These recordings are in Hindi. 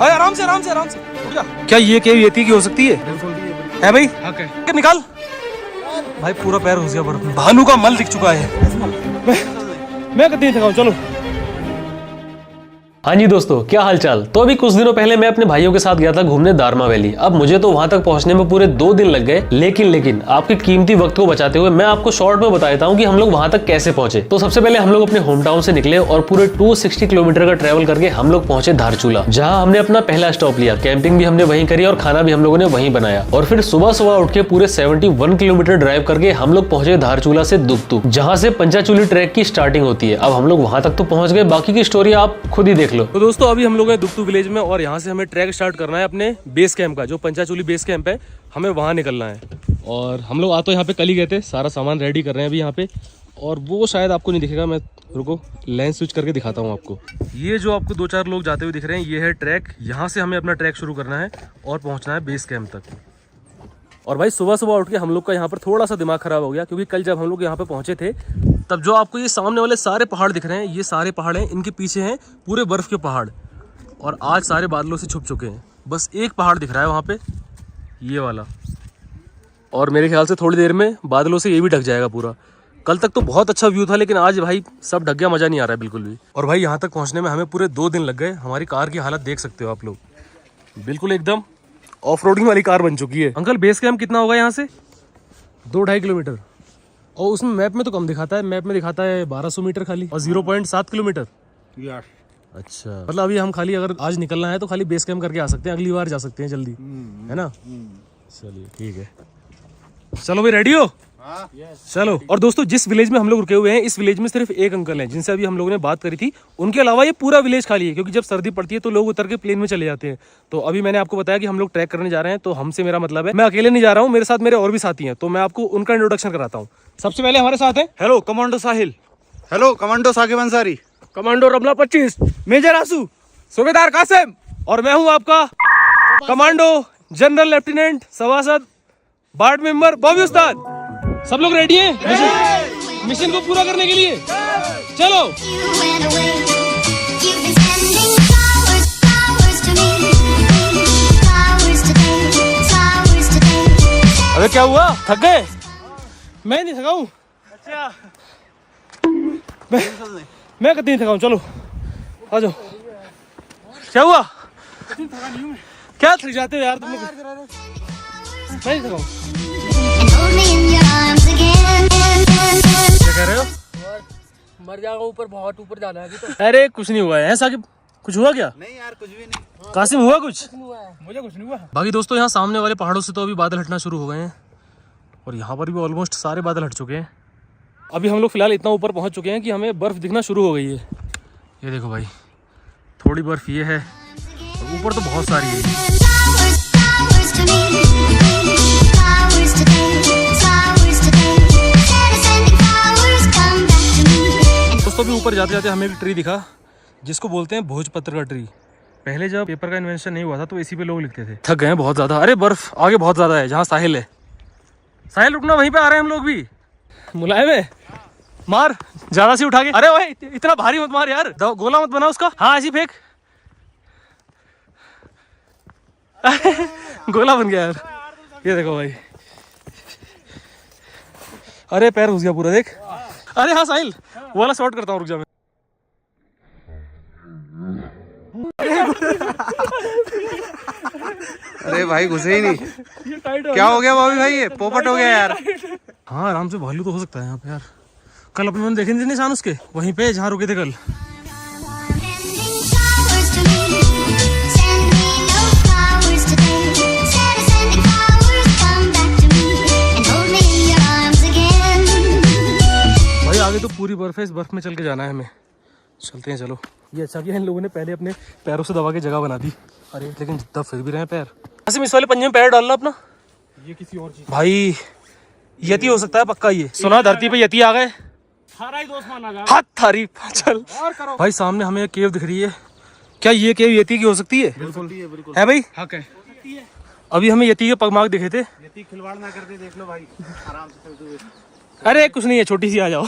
अरे आराम से आराम से आराम से। क्या ये केव यती की हो सकती है? है भाई? क्या निकाल भाई, पूरा पैर घुस गया बर्फ में। भालू का मल दिख चुका है। मैं कहीं थकाऊं, चलो। हाँ जी दोस्तों, क्या हालचाल। तो अभी कुछ दिनों पहले मैं अपने भाइयों के साथ गया था घूमने दारमा वैली। अब मुझे तो वहां तक पहुंचने में पूरे 2 दिन लग गए, लेकिन आपके कीमती वक्त को बचाते हुए मैं आपको शॉर्ट में बता देता हूं कि हम लोग वहां तक कैसे पहुंचे। तो सबसे पहले हम लोग अपने होम टाउन से निकले और पूरे 260 किलोमीटर का ट्रेवल करके हम लोग पहुंचे धारचूला, जहाँ हमने अपना पहला स्टॉप लिया। कैंपिंग भी हमने वहीं करी और खाना भी हम लोगों ने वहीं बनाया। और फिर सुबह सुबह उठ के पूरे 71 किलोमीटर ड्राइव करके हम लोग पहुंचे धारचूला से दुगतु, जहाँ से पंचाचूली ट्रैक की स्टार्टिंग होती है। अब हम लोग वहां तक तो पहुंच गए, बाकी की स्टोरी आप खुद ही देख लो। तो दोस्तों अभी हम लोग हैं दुगतु विलेज में और यहाँ से हमें ट्रैक स्टार्ट करना है अपने बेस कैंप का, जो पंचाचूली बेस कैंप है, हमें वहाँ निकलना है। और हम लोग तो यहाँ पे कल ही गए थे, सारा सामान रेडी कर रहे हैं अभी यहाँ पे। और वो शायद आपको नहीं दिखेगा, मैं रुको लेंस स्विच करके दिखाता हूँ आपको। ये जो आपको 2-4 लोग जाते हुए दिख रहे हैं, ये है ट्रैक। यहाँ से हमें अपना ट्रैक शुरू करना है और पहुँचना है बेस कैंप तक। और भाई सुबह सुबह उठ के हम लोग का यहाँ पर थोड़ा सा दिमाग खराब हो गया, क्योंकि कल जब हम लोग यहाँ पे पहुँचे थे तब जो आपको ये सामने वाले सारे पहाड़ दिख रहे हैं, ये सारे पहाड़ हैं, इनके पीछे हैं पूरे बर्फ़ के पहाड़। और आज सारे बादलों से छुप चुके हैं, बस एक पहाड़ दिख रहा है वहाँ पे, ये वाला। और मेरे ख्याल से थोड़ी देर में बादलों से ये भी ढक जाएगा पूरा। कल तक तो बहुत अच्छा व्यू था, लेकिन आज भाई सब ढक गया, मज़ा नहीं आ रहा है बिल्कुल भी। और भाई यहाँ तक पहुँचने में हमें पूरे 2 दिन लग गए। हमारी कार की हालत देख सकते हो आप लोग, बिल्कुल एकदम ऑफ रोडिंग वाली कार बन चुकी है। अंकल बेस कैंप कितना होगा यहाँ से? 2-2.5 किलोमीटर। और उसमें मैप में तो कम दिखाता है, मैप में दिखाता है 1200 मीटर खाली और 0.7 किलोमीटर। अच्छा, मतलब अभी हम खाली अगर आज निकलना है तो खाली बेस कैंप करके आ सकते हैं, अगली बार जा सकते हैं जल्दी, है ना? चलिए ठीक है, चलो भाई रेडी हो? चलो। और दोस्तों जिस विलेज में हम लोग रुके हुए हैं, इस विलेज में सिर्फ एक अंकल हैं जिनसे अभी हम लोगों ने बात करी थी। उनके अलावा ये पूरा विलेज खाली है, क्योंकि जब सर्दी पड़ती है तो लोग उतर के प्लेन में चले जाते हैं। तो अभी मैंने आपको बताया कि हम लोग ट्रैक करने जा रहे हैं, तो हमसे मेरा मतलब है मैं अकेले नहीं जा रहा हूँ, मेरे साथ मेरे और भी साथी हैं। तो मैं आपको उनका इंट्रोडक्शन कराता हूँ। सबसे पहले हमारे साथ है hello commando Sahil. Hello commando Saqib Ansari. Commando Ramla 25, major Asu. सूबेदार कासिम। और मैं हूँ आपका कमांडो जनरल लेफ्टिनेंट सभासद वार्ड मेंबर बॉबी उस्ताद। सब लोग रेडी हैं मिशन को पूरा करने के लिए? चलो। अबे क्या हुआ, थक गए? मैं नहीं थका हूँ। अच्छा, मैं कहीं नहीं थका हूँ, चलो आ जाओ। क्या हुआ? क्या थक जाते हो यार तुम लोग? मैं नहीं थका हूँ। क्या कह रहे हो? मर जाएगा, ऊपर बहुत ऊपर जाना है अभी तो। अरे कुछ नहीं हुआ है साकिब, कुछ हुआ क्या? नहीं यार कुछ भी नहीं। कासिम हुआ कुछ? मुझे कुछ नहीं हुआ। बाकी दोस्तों यहाँ सामने वाले पहाड़ों से तो अभी बादल हटना शुरू हो गए हैं और यहाँ पर भी ऑलमोस्ट सारे बादल हट चुके हैं। अभी हम लोग फिलहाल इतना ऊपर पहुँच चुके हैं कि हमें बर्फ़ दिखना शुरू हो गई है। ये देखो भाई, थोड़ी बर्फ़ ये है और ऊपर तो बहुत सारी है। दोस्तों भी ऊपर जाते जाते हमें एक ट्री दिखा, जिसको बोलते हैं भोजपत्र का ट्री। पहले जब पेपर का इन्वेंशन नहीं हुआ था तो इसी पे लोग लिखते थे। थक गए हैं बहुत ज़्यादा। अरे बर्फ़ आगे बहुत ज़्यादा है, जहाँ साहिल है। साहिल रुकना, वहीं पे आ रहे हैं हम लोग भी। मुलायम है, मार ज़्यादा सी उठा के। अरे भाई इतना भारी मत मार यार, गोला मत बना उसका। हाँ ऐसी फेंक। गोला बन गया यार, ये देखो भाई। अरे पैर घुस गया पूरा, देख। अरे हाँ साहिल, वो वाला शॉट करता हूँ, रुक जा मैं। अरे भाई घुसे ही नहीं। क्या हो गया बॉबी भाई, ये पोपट हो गया यार। हाँ आराम से भालू तो हो सकता है यहाँ पे यार। कल अपने मैंने देखे नहीं निशान उसके, वहीं पे जहाँ रुके थे कल। भाई आगे तो पूरी बर्फ है, इस बर्फ में चल के जाना है हमें। चलते हैं चलो। ये अच्छा किया इन लोगों ने पहले अपने पैरों से दबा के जगह बना दी। अरे लेकिन जितना फिर भी रहे पैर। ऐसे इस वाले पंजे में पैर डालना अपना। ये किसी और चीज भाई, यति हो सकता है पक्का। ये सुना धरती पे यति आ गए। हाथ थारी चल भाई। सामने हमें एक केव दिख रही है। क्या ये केव यति की हो सकती है? बिल्कुल है भाई। हक है। अभी हमें यति के पगमार्क दिखे थे। यति खिलवाड़ ना करते, देख लो भाई आराम से चलते हुए। अरे कुछ नहीं है, छोटी सी आ जाओ।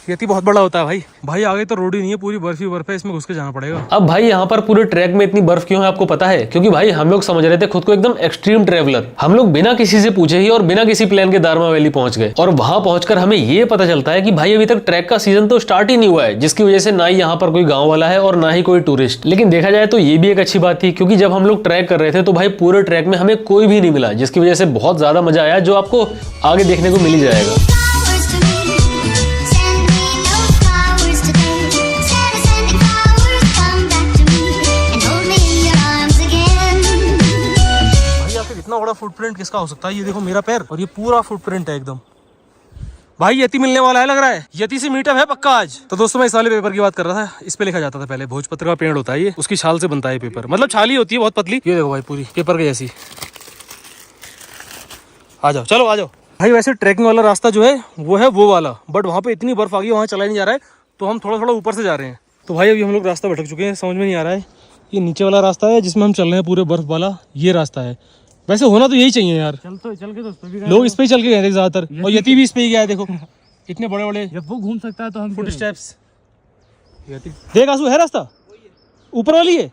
यति बहुत बड़ा होता है भाई। भाई आगे तो रोड ही नहीं है, पूरी बर्फ ही बर्फ है, इसमें घुस के जाना पड़ेगा। अब भाई यहाँ पर पूरे ट्रैक में इतनी बर्फ क्यों है आपको पता है? क्योंकि भाई हम लोग समझ रहे थे खुद को एकदम एक्सट्रीम ट्रेवलर। हम लोग बिना किसी से पूछे ही और बिना किसी प्लान के दारमा वैली पहुंच गए, और वहां पहुंचकर हमें ये पता चलता है कि भाई अभी तक ट्रैक का सीजन तो स्टार्ट ही नहीं हुआ है, जिसकी वजह से ना ही यहाँ पर कोई गाँव वाला है और ना ही कोई टूरिस्ट। लेकिन देखा जाए तो ये भी एक अच्छी बात थी, क्योंकि जब हम लोग ट्रैक कर रहे थे तो भाई पूरे ट्रैक में हमें कोई भी नहीं मिला, जिसकी वजह से बहुत ज्यादा मजा आया, जो आपको आगे देखने को मिल ही जाएगा। इतना बड़ा फुटप्रिंट किसका हो सकता है? ये देखो मेरा पैर, और ये पूरा फुटप्रिंट है एकदम। भाई यति मिलने वाला है लग रहा है, यति से मीटअप है पक्का आज। तो दोस्तों मैं इस वाले पेपर की बात कर रहा था। इस पे लिखा जाता था पहले, भोजपत्र का पेड़ होता है ये, उसकी छाल से बनता है पेपर, मतलब छाल ही होती है बहुत पतली। ये देखो भाई पूरी पेपर के जैसी। आ जाओ, चलो आ जाओ भाई। वैसे ट्रैकिंग वाला रास्ता जो है वो है वो वाला, बट वहाँ पे इतनी बर्फ आ गई, वहाँ चला नहीं जा रहा है, तो हम थोड़ा थोड़ा ऊपर से जा रहे हैं। तो भाई अभी हम लोग रास्ता भटक चुके हैं, समझ में नहीं आ रहा है ये नीचे वाला रास्ता है जिसमें हम चल रहे हैं, पूरे बर्फ वाला ये रास्ता है। वैसे होना तो यही चाहिए यार, चल के दोस्तों भी लोग इस पे ही चल के गए थे ज्यादातर, और यति भी इस पे ही गया है। देखो इतने बड़े बड़े जब वो घूम सकता है तो हम फुट स्टेप्स। देख आंसू है रास्ता ऊपर वाली है।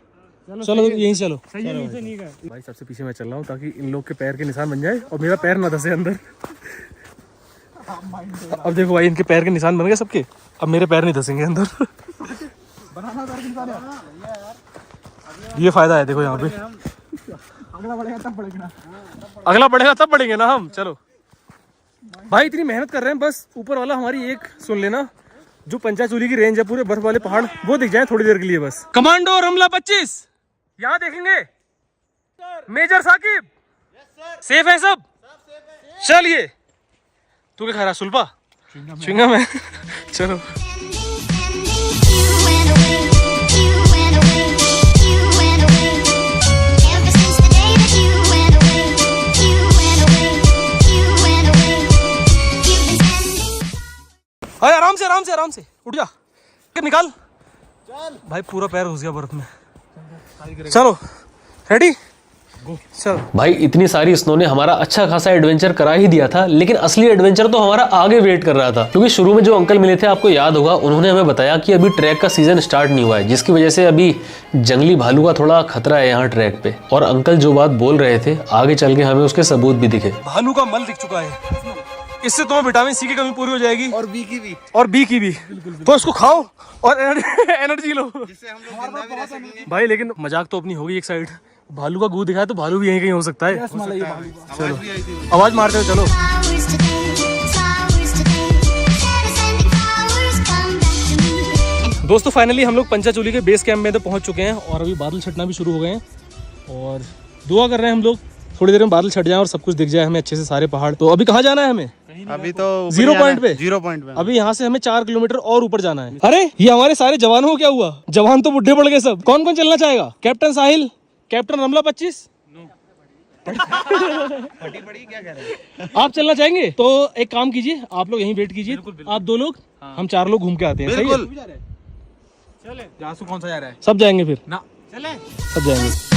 चलो यहीं चलो। भाई सबसे पीछे मैं चल रहा हूँ ताकि इन लोग के पैर के निशान बन जाए और मेरा पैर ना धसे अंदर। अब देखो भाई इनके पैर के निशान बन गए सबके, अब मेरे पैर नहीं धसेंगे अंदर। ये फायदा है देखो यहाँ पे। अगला बढ़ेगा तब बढ़ेंगे ना हम। चलो भाई इतनी मेहनत कर रहे हैं, बस ऊपर वाला हमारी एक सुन लेना, जो पंचाचूली की रेंज है, पूरे बर्फ वाले पहाड़ वो दिख जाए थोड़ी देर के लिए बस। कमांडो रमला 25 यहाँ देखेंगे। मेजर साकिब सेफ है सब? चलिए तू क्या खा रहा? सुल्पा च्युइंगम है। चलो अरे आराम से आराम से आराम से उठ जा, निकाल। चल भाई पूरा पैर घुस गया बर्फ में। चलो रेडी चल। भाई इतनी सारी स्नो ने हमारा अच्छा खासा एडवेंचर करा ही दिया था, लेकिन असली एडवेंचर तो हमारा आगे वेट कर रहा था। क्योंकि शुरू में जो अंकल मिले थे आपको याद होगा, उन्होंने हमें बताया कि अभी ट्रैक का सीजन स्टार्ट नहीं हुआ है, जिसकी वजह से अभी जंगली भालू का थोड़ा खतरा है यहाँ ट्रैक पे। और अंकल जो बात बोल रहे थे आगे चल के हमें उसके सबूत भी दिखे। भालू का मल दिख चुका है, इससे तुम्हें विटामिन सी की कमी पूरी हो जाएगी, और बी की भी। तो इसको खाओ और एनर्जी लो, जिससे हम लोग जिंदा भी रह सकेंगे। भाई। लेकिन मजाक तो अपनी होगी एक साइड, भालू का गू दिखाया तो भालू भी यहीं कहीं हो सकता है। चलो आवाज मारते हो चलो। दोस्तों फाइनली हम लोग पंचाचूली के बेस कैंप में तो पहुंच चुके हैं, और अभी बादल छटना भी शुरू हो गए हैं, और दुआ कर रहे हैं हम लोग थोड़ी देर में बादल छट जाए और सब कुछ दिख जाए हमें अच्छे से सारे पहाड़। तो अभी कहाँ जाना है हमें? अभी तो 0 पॉइंट पे। 0 पॉइंट पे अभी यहाँ से हमें 4 किलोमीटर और ऊपर जाना है। अरे ये हमारे सारे जवानों को क्या हुआ? जवान तो बुढ़े पड़ गए सब। कौन कौन चलना चाहेगा? कैप्टन साहिल, कैप्टन रमला 25। आप चलना चाहेंगे तो एक काम कीजिए, आप लोग यहीं वेट कीजिए, आप 2 लोग, हम 4 लोग घूम के आते हैं। सही है? कौन सा जा रहा है? सब जाएंगे फिर ना चले सब जाएंगे।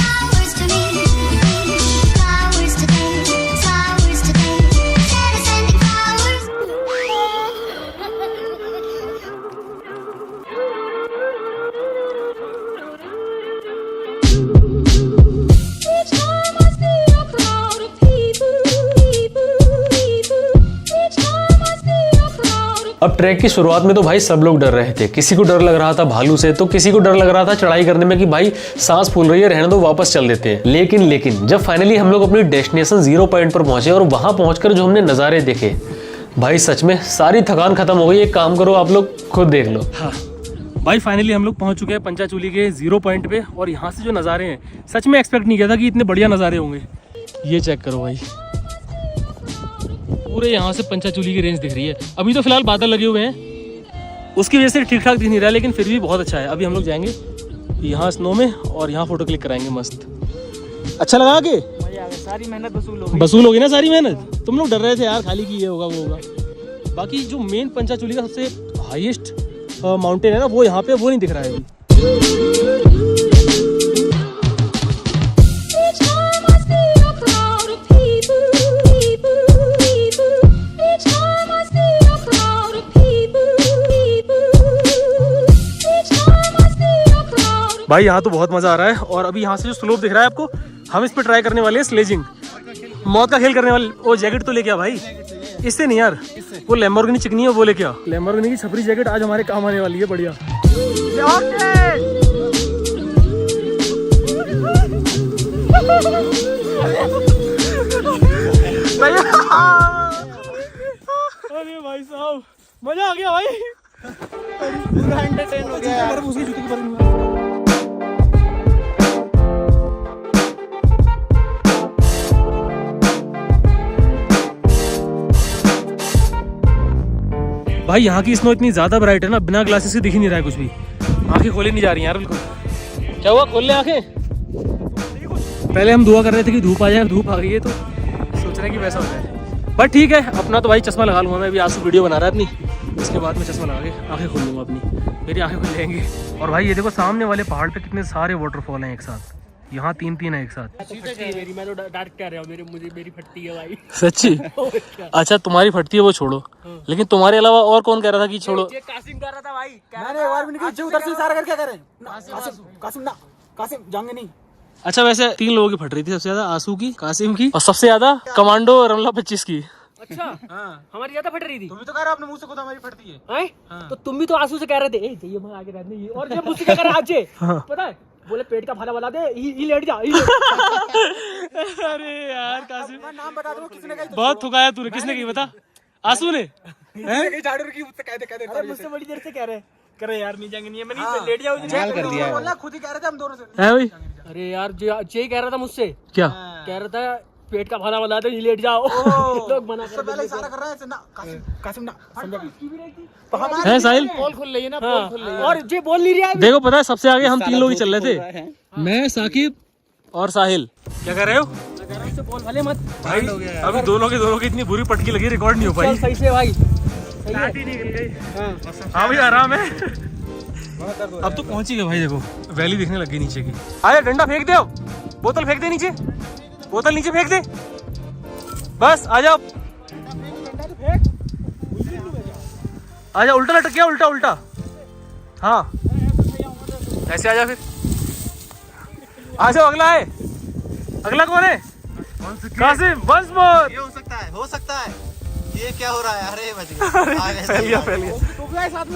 अब ट्रैक की शुरुआत में तो भाई सब लोग डर रहे थे। किसी को डर लग रहा था भालू से, तो किसी को डर लग रहा था चढ़ाई करने में कि भाई सांस फूल रही है, रहने दो, वापस चल देते हैं। लेकिन जब फाइनली हम लोग अपनी डेस्टिनेशन 0 पॉइंट पर पहुंचे और वहां पहुंचकर जो हमने नज़ारे देखे, भाई सच में सारी थकान खत्म हो गई। एक काम करो आप लोग खुद देख लो। हाँ भाई फाइनली हम लोग पहुंच चुके हैं पंचाचूली के 0 पॉइंट पे, और यहाँ से जो नज़ारे हैं सच में एक्सपेक्ट नहीं किया था कि इतने बढ़िया नज़ारे होंगे। ये चेक करो भाई, पूरे यहाँ से पंचाचूली की रेंज दिख रही है। अभी तो फिलहाल बादल लगे हुए हैं, उसकी वजह से ठीक ठाक दिख नहीं रहा है, लेकिन फिर भी बहुत अच्छा है। अभी हम लोग जाएंगे यहाँ स्नो में और यहाँ फोटो क्लिक कराएंगे मस्त। अच्छा लगा के? सारी मेहनत वसूल होगी ना सारी मेहनत। तुम लोग डर रहे थे यार खाली की ये होगा वो होगा। बाकी जो मेन पंचाचूली का सबसे हाईएस्ट माउंटेन है ना, वो यहाँ पे वो नहीं दिख रहा है अभी। भाई यहाँ तो बहुत मजा आ रहा है। और अभी यहाँ से जो स्लोप दिख रहा है आपको, हम इस पे ट्राई करने वाले हैं स्लेजिंग, मौत का खेल करने वाले। वो जैकेट तो लेके आ भाई, इससे नहीं यार, वो लैम्बोर्गिनी चिकनी है वो लेके आ। लैम्बोर्गिनी की छपरी जैकेट आज हमारे काम आने वाली है। बढ़िया अरे भाई साहब मजा आ गया भाई, पूरा एंटरटेन हो गया यार। उसके जूते के बारे में भाई, यहाँ की स्नो इतनी ज्यादा ब्राइट है ना, बिना ग्लासेस के दिख ही नहीं रहा है कुछ भी। आंखें खोली नहीं जा रही यार बिल्कुल। क्या हुआ, खोल ले आंखें। पहले हम दुआ कर रहे थे कि धूप आ जाए, धूप आ गई है तो सोच रहे हैं कि वैसा हो जाए। बट ठीक है, अपना तो भाई चश्मा लगा लूँगा मैं। अभी आंसू वीडियो बना रहा है अपनी, इसके बाद में चश्मा लगा के आंखें खोल लूँगा अपनी, मेरी आंखें खुल जाएंगी। और भाई ये देखो सामने वाले पहाड़ पे कितने सारे वाटरफॉल हैं एक साथ, यहाँ 3 है एक साथ। मेरी मैं तो डांट कर रहा हूँ, मेरी फटती है भाई। सच्ची? अच्छा तुम्हारी फटती है वो छोड़ो, लेकिन तुम्हारे अलावा और कौन कह रहा था कि छोड़ो? कासिम कर रहा था भाई। मैंने एक बार भी नहीं किया, उधर से इशारा करके कह रहे हैं कासिम जाएंगे नहीं। अच्छा वैसे 3 लोगों की फट रही थी, सबसे ज्यादा आंसू की, कासिम की, और सबसे ज्यादा कमांडो रमला 25 की। अच्छा हमारी ज्यादा फट रही थी। तुम भी तो कह रहे हो अपने मुंह से खुद हमारी फटती है। तो तुम भी तो आंसू से कह रहे थे ये मैं आगे रहने ये, और जब मुझसे क्या कर रहा आज पता है, बोले पेट का भाला बना दे, ही लेट जा। अरे यार कासिम नाम बता दो किसने कही। बहुत थुकाया तूने, किसने कही बता? आंसू ने? झाड़ू रखी मुझसे कह दे मुझसे बड़ी देर से कह रहे करे यार नहीं जाएंगे, नहीं मैं नहीं लेट जाओ। कर दिया बोला, खुद ही कह रहे थे हम दोनों से। है भाई? अरे यार जय कह रहा था मुझसे, क्या कह रहा था पेट का भाला बना दे, ही लेट जाओ। लोग मना कर पहले इशारा कर रहा है ना, कासिम ना है साहिल? पोल खुल रही है ना, पोल खुल रही है। और जे बोल नहीं रहा है। देखो पता है सबसे आगे हम 3 लोग ही चल रहे थे, मैं, साकिब और साहिल। क्या कर रहे हो बोल भले मत भाई? अभी दोनों की इतनी बुरी पटकी लगी, रिकॉर्ड नहीं हो पाई। सही से भाई, हाँ भाई आराम है। अब तो पहुंच ही गए भाई, देखो वैली दिखने लगी नीचे की। आया डंडा फेंक दो, बोतल फेंक दे नीचे, बोतल नीचे फेंक दे, बस आ जाओ, आजा। उल्टा लटक गया, उल्टा। हाँ ऐसे आजा, फिर आ जाओ। अगला है, अगला कौन है? कासिम। Once more. ये हो सकता है ये क्या हो रहा है? अरे बच गया, फैल गया।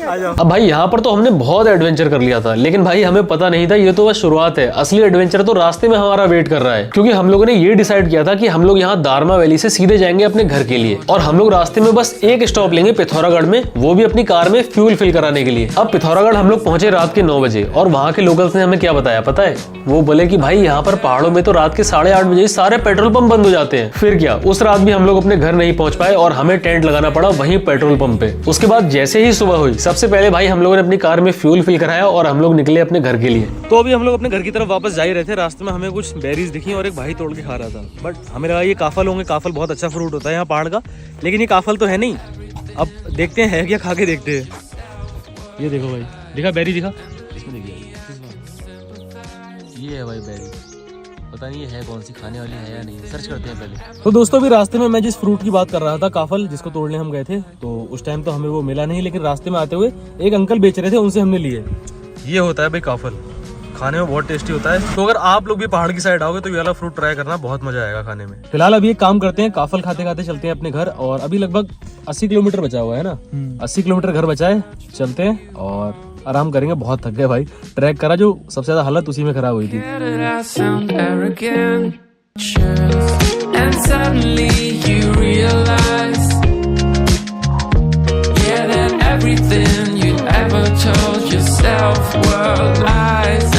आ जाओ। अब भाई यहाँ पर तो हमने बहुत एडवेंचर कर लिया था, लेकिन भाई हमें पता नहीं था ये तो बस शुरुआत है। असली एडवेंचर तो रास्ते में हमारा वेट कर रहा है, क्योंकि हम लोगों ने ये डिसाइड किया था कि हम लोग यहाँ दारमा वैली से सीधे जाएंगे अपने घर के लिए, और हम लोग रास्ते में बस एक स्टॉप लेंगे पिथौरागढ़ में, वो भी अपनी कार में फ्यूल फिल कराने के लिए। अब पिथौरागढ़ हम लोग पहुंचे रात के 9 बजे, और वहाँ के लोकल्स ने हमें क्या बताया पता है? वो बोले कि भाई यहाँ पर पहाड़ों में तो रात के 8:30 बजे सारे पेट्रोल पंप बंद हो जाते हैं। फिर क्या, उस रात भी हम लोग अपने घर नहीं पहुंच पाए और हमें टेंट लगाना पड़ा वहीं पेट्रोल पंप पे। उसके बाद जैसे ही सुबह हुई, सबसे पहले भाई हम लोगों ने अपनी कार में फ्यूल फिल कराया और हम लोग निकले अपने घर के लिए। तो अभी हम लोग अपने घर की तरफ वापस जा ही रहे थे, रास्ते में हमें कुछ बेरीज दिखी और एक भाई तोड़ के खा रहा था। बट हमें लगा ये काफल होंगे, काफल बहुत अच्छा फ्रूट होता है यहाँ पहाड़ का, लेकिन ये काफल तो है नहीं। अब देखते हैं क्या, खा के देखते हैं। ये देखो भाई, दिखा बेरी, दिखा इसमें, देखिए ये है भाई बेरी। पता नहीं ये है कौन सी, खाने वाली है या नहीं, सर्च करते हैं पहले। तो दोस्तों अभी रास्ते में मैं जिस फ्रूट की बात कर रहा था, काफल, जिसको तोड़ने हम गए थे, तो उस टाइम तो हमें वो मिला नहीं, लेकिन रास्ते में आते हुए एक अंकल बेच रहे थे, उनसे हमने लिए। ये होता है भाई काफल, खाने में बहुत टेस्टी होता है। तो अगर आप लोग भी पहाड़ की साइड आओगे तो ये वाला फ्रूट ट्राई करना, बहुत मजा आएगा खाने में। फिलहाल अभी एक काम करते हैं, काफल खाते खाते चलते हैं अपने घर, और अभी लगभग 80 किलोमीटर बचा हुआ है ना, 80 किलोमीटर घर बचा है, चलते हैं और आराम करेंगे। बहुत थक गए भाई, ट्रैक करा जो सबसे ज्यादा हालत उसी में खराब हुई थी। And suddenly you realize, yeah, that everything you ever told yourself were lies.